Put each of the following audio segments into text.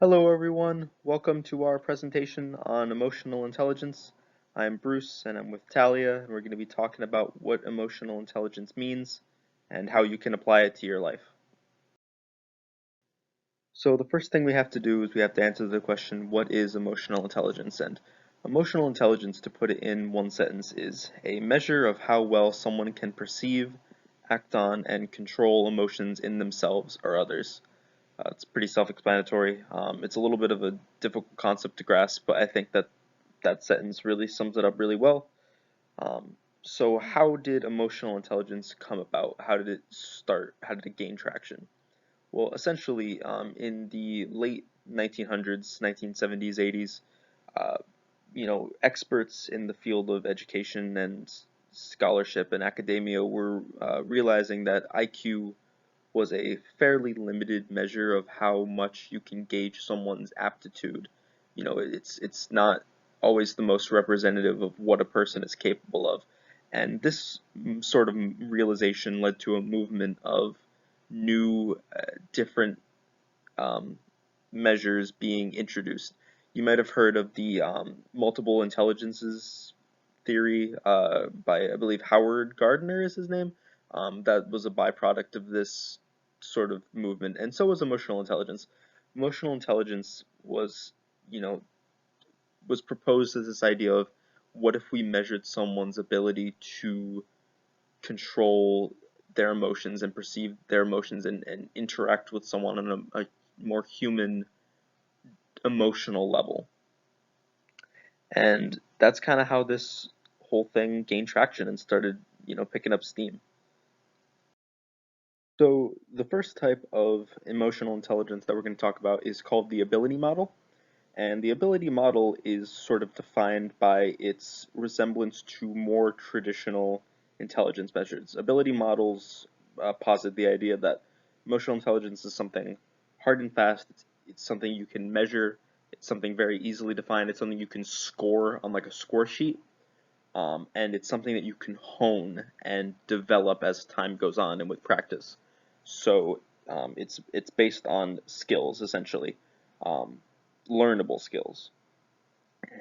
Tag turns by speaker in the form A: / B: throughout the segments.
A: Hello everyone, welcome to our presentation on emotional intelligence. I'm Bruce and I'm with Talia and we're going to be talking about what emotional intelligence means and how you can apply it to your life. So the first thing we have to do is we have to answer the question, what is emotional intelligence? And emotional intelligence, to put it in one sentence, is a measure of how well someone can perceive, act on, and control emotions in themselves or others. It's pretty self-explanatory. It's a little bit of a difficult concept to grasp, but I think that that sentence really sums it up really well. So how did emotional intelligence come about? How did it start? How did it gain traction? Well, essentially, in the late 1900s, 1970s, 80s, uh, experts in the field of education and scholarship and academia were realizing that IQ was a fairly limited measure of how much you can gauge someone's aptitude. It's not always the most representative of what a person is capable of. And this sort of realization led to a movement of new, different um, measures being introduced. You might have heard of the multiple intelligences theory by, I believe, Howard Gardner is his name. That was a byproduct of this sort of movement, and so was emotional intelligence. Emotional intelligence you know, was proposed as this idea of what if we measured someone's ability to control their emotions and perceive their emotions and interact with someone on a more human emotional level. And that's kind of how this whole thing gained traction and started, picking up steam. So the first type of emotional intelligence that we're going to talk about is called the ability model. And the ability model is sort of defined by its resemblance to more traditional intelligence measures. Ability models posit the idea that emotional intelligence is something hard and fast. It's something you can measure. It's something very easily defined. It's something you can score on like a score sheet. And it's something that you can hone and develop as time goes on and with practice. So it's based on skills essentially, um, learnable skills.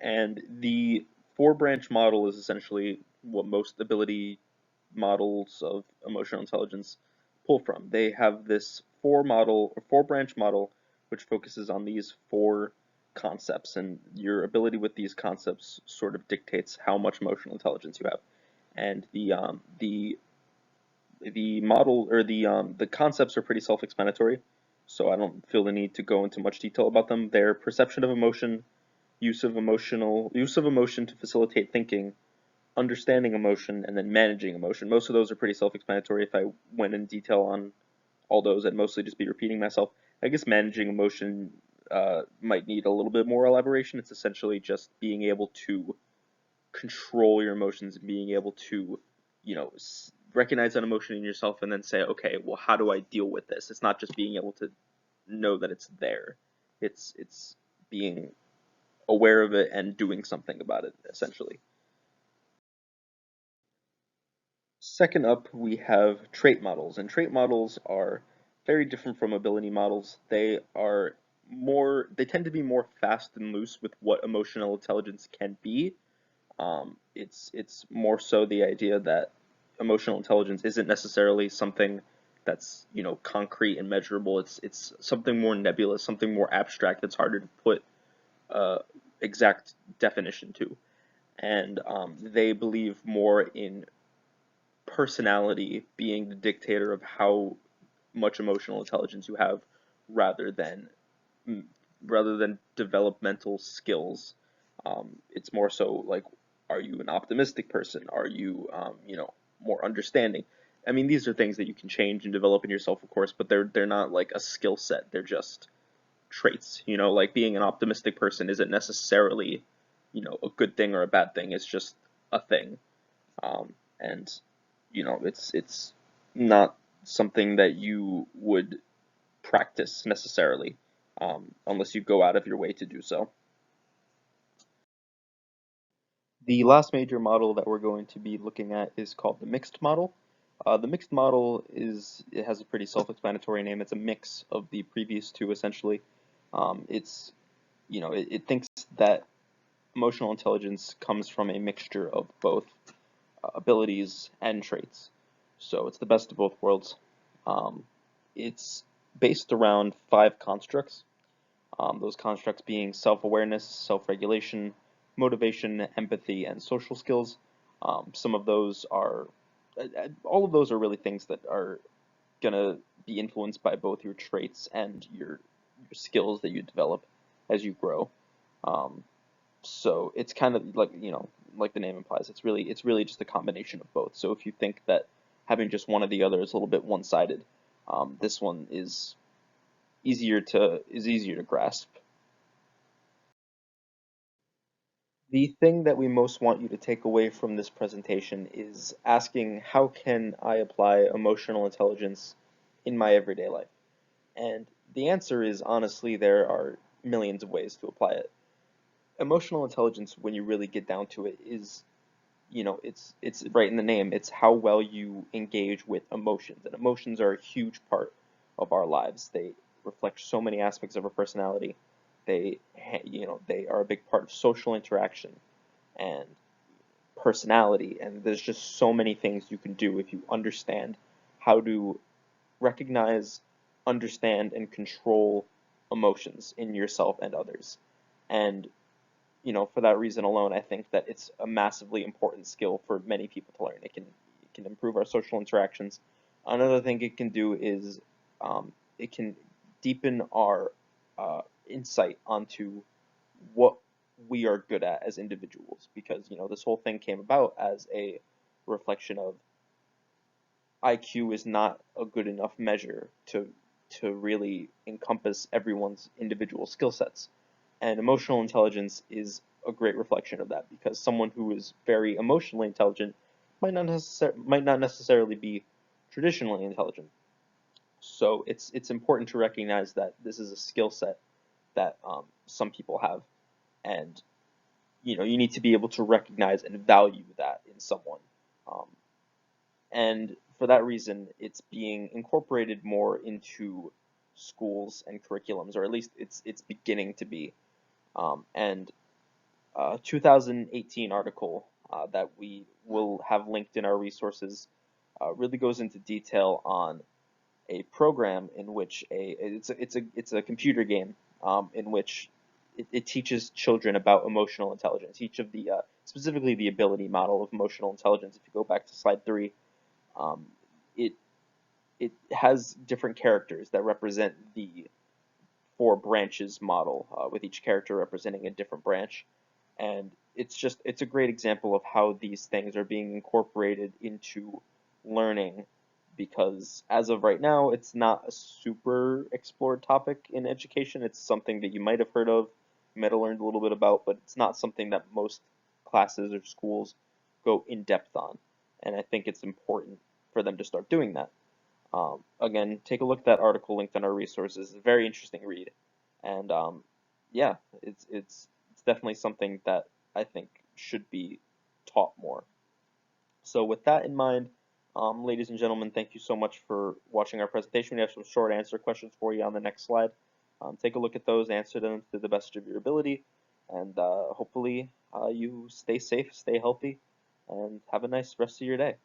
A: And the four branch model is essentially what most ability models of emotional intelligence pull from. They have this four branch model, which focuses on these four concepts, and your ability with these concepts sort of dictates how much emotional intelligence you have. And the model or the concepts are pretty self-explanatory, so I don't feel the need to go into much detail about them. They're perception of emotion, use of emotion to facilitate thinking, understanding emotion, and then managing emotion. Most of those are pretty self-explanatory. If I went in detail on all those, I'd mostly just be repeating myself. I guess managing emotion might need a little bit more elaboration. It's essentially just being able to control your emotions and being able to, recognize that emotion in yourself and then say, okay, well, how do I deal with this? It's not just being able to know that it's there. It's being aware of it and doing something about it, essentially. Second up, we have trait models, and trait models are very different from ability models. They tend to be more fast and loose with what emotional intelligence can be. It's more so the idea that emotional intelligence isn't necessarily something that's concrete and measurable. It's something more nebulous, something more abstract that's harder to put uh, exact definition to. And they believe more in personality being the dictator of how much emotional intelligence you have rather than mm, rather than developmental skills. It's more so like, are you an optimistic person? Are you, more understanding? I mean, these are things that you can change and develop in yourself, of course, but they're not like a skill set. They're just traits. Like being an optimistic person isn't necessarily, a good thing or a bad thing. It's just a thing. And it's not something that you would practice necessarily, unless you go out of your way to do so. The last major model that we're going to be looking at is called the mixed model. The mixed model it has a pretty self-explanatory name. It's a mix of the previous two essentially. It's, it thinks that emotional intelligence comes from a mixture of both abilities and traits. So it's the best of both worlds. Um, it's based around five constructs. Those constructs being self-awareness, self-regulation, motivation, empathy, and social skills. Some of those are, all of those are really things that are gonna be influenced by both your traits and your skills that you develop as you grow. Um, so it's kind of like, like the name implies, it's really just a combination of both. So if you think that having just one or the other is a little bit one-sided, this one is easier to grasp. The thing that we most want you to take away from this presentation is asking, how can I apply emotional intelligence in my everyday life? And the answer is, honestly, there are millions of ways to apply it. Emotional intelligence, when you really get down to it, is, it's right in the name. It's how well you engage with emotions, and emotions are a huge part of our lives. They reflect so many aspects of our personality. They are a big part of social interaction and personality, and there's just so many things you can do if you understand how to recognize, understand, and control emotions in yourself and others. And for that reason alone, I think that it's a massively important skill for many people to learn. It can improve our social interactions. Another thing it can do is it can deepen our insight onto what we are good at as individuals, because this whole thing came about as a reflection of IQ is not a good enough measure to really encompass everyone's individual skill sets. And emotional intelligence is a great reflection of that, because someone who is very emotionally intelligent might not necessarily be traditionally intelligent. So it's important to recognize that this is a skill set that some people have, and you need to be able to recognize and value that in someone. Um, and for that reason, it's being incorporated more into schools and curriculums, or at least it's beginning to be. And 2018 article that we will have linked in our resources really goes into detail on a program in which it's a computer game in which it teaches children about emotional intelligence. Each of the specifically the ability model of emotional intelligence. If you go back to slide 3, um, it it has different characters that represent the four branches model, with each character representing a different branch. And it's a great example of how these things are being incorporated into learning, because as of right now, it's not a super explored topic in education. It's something that you might have heard of, you might have learned a little bit about, but it's not something that most classes or schools go in depth on. And I think it's important for them to start doing that. Again, take a look at that article linked on our resources. It's a very interesting read, and yeah, it's definitely something that I think should be taught more. So with that in mind, ladies and gentlemen, thank you so much for watching our presentation. We have some short answer questions for you on the next slide. Take a look at those, answer them to the best of your ability, and hopefully you stay safe, stay healthy, and have a nice rest of your day.